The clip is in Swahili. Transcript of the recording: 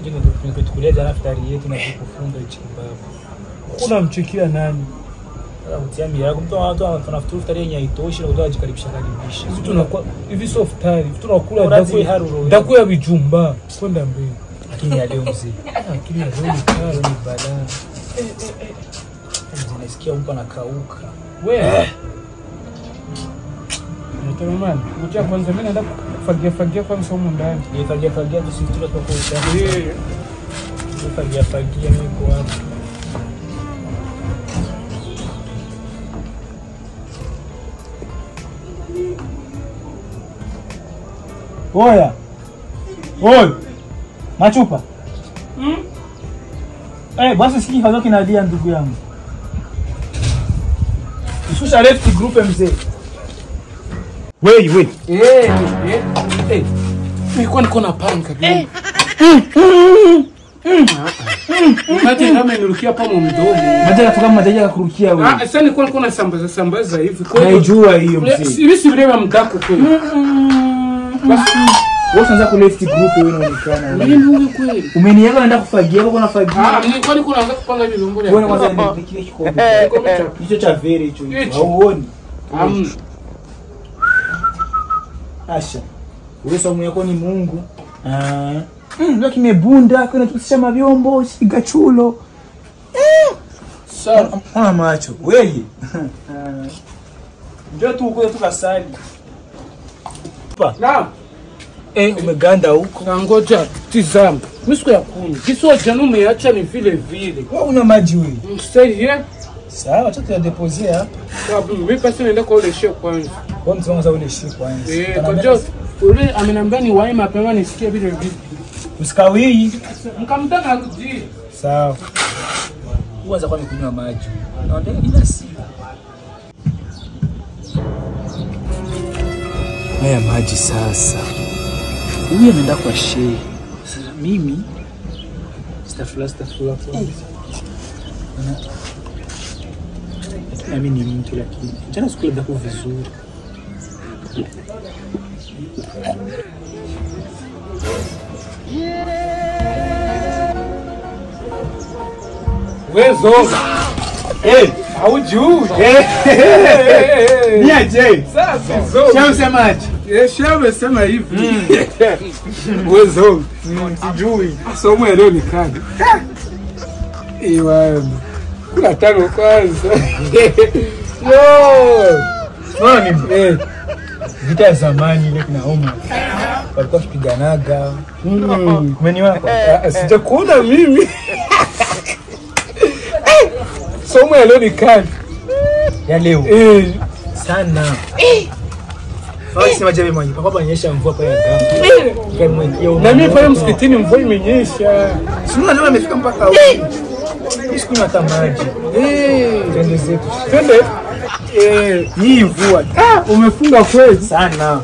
Lakini tukutukulia jana futari yetu na kufunga chimbabu. Kuna mchekia nani? Utiami yako mtu watu tunafutura futari yenye haitoshi na utaje karibisha. Sisi tunakuwa hivi so futari, tunakula daku ya bijumba kwenda mbele. Lakini ya leo mzee. Lakini ya leo ni balaa. Nasikia mpa na kauka. Wewe. Mtamani, ngoja kwanza mimi naenda kufagia kwa msomo ndani. Fagia tusifutura kwa kuisha. Fagia mimi kwa hapo. Oya. Oi. Machupa. Basi sikii kazo kinalia ndugu yangu. Ushusha left group mzee. Wewe. Nilikuwa niko na panga kabisa. Maji kama nirukia pa mdomo. Maji natoka maji kurukia wewe. Sasa nilikuwa niko na sambaza hivi. Kwa hiyo najua hiyo mzee. Hivi vile mdako kweli. Basi wewe unaanza ku left group wewe unaonekana. Mimi ndio kweli. Umeniaga naenda kufagia hapo kuna fagia. Nilikuwa niko naanza kupanga hivi vyombo. Wewe kwanza ndio kile kikombe. Hicho cha vere hicho. Hauoni? Asha. Wewe somo yako ni Mungu. Ndio kimebunda kuna tusisha mavyombo, shiga chulo. Sawa. Macho. Wewe. Ndio tu uko tukasali. Naam. Umeganda huko. Ngoja tizama. Mimi siku ya kuni. Kiswa jana umeacha ni vile vile. Wewe una maji wewe. Msaidie. Sawa, acha tuyadepozie hapa. Sababu mimi pasi naenda kwa ule shek kwanza. Kwa nini unataka ule shek kwanza? Kwa hiyo ule amenambia ni wae mapema nisikie vile vile. Usikawii. Mkamtaka kujii. Sawa. Uanza kwa kunywa maji. Naomba bila simu. Haya maji sasa. Huyu anaenda kwa shehe. Sasa mimi stafula kwa. Mimi ni mtu lakini jana sikula dako vizuri. Wezo. Haujui. Ni aje. Sasa zo. Shao semaje? Shao sema hivi. Wezo. Sijui. Somo leo ni kadi. Iwa. Kula tano kwanza. Yo. Nani? Vita ya zamani ile kuna Omar. Walikuwa kupiganaga. Umeniona? Sijakuna mimi. Somo ya leo ni kali. Ya leo. Sana. Basi majabe mwenye. Papa anyesha mvua kwa ya gamu. Na mimi pale msikitini mvua imenyesha. Sio leo amefika mpaka huko. Siku na tamaji. Twende zetu. Twende. Hii mvua. Umefunga kweli sana.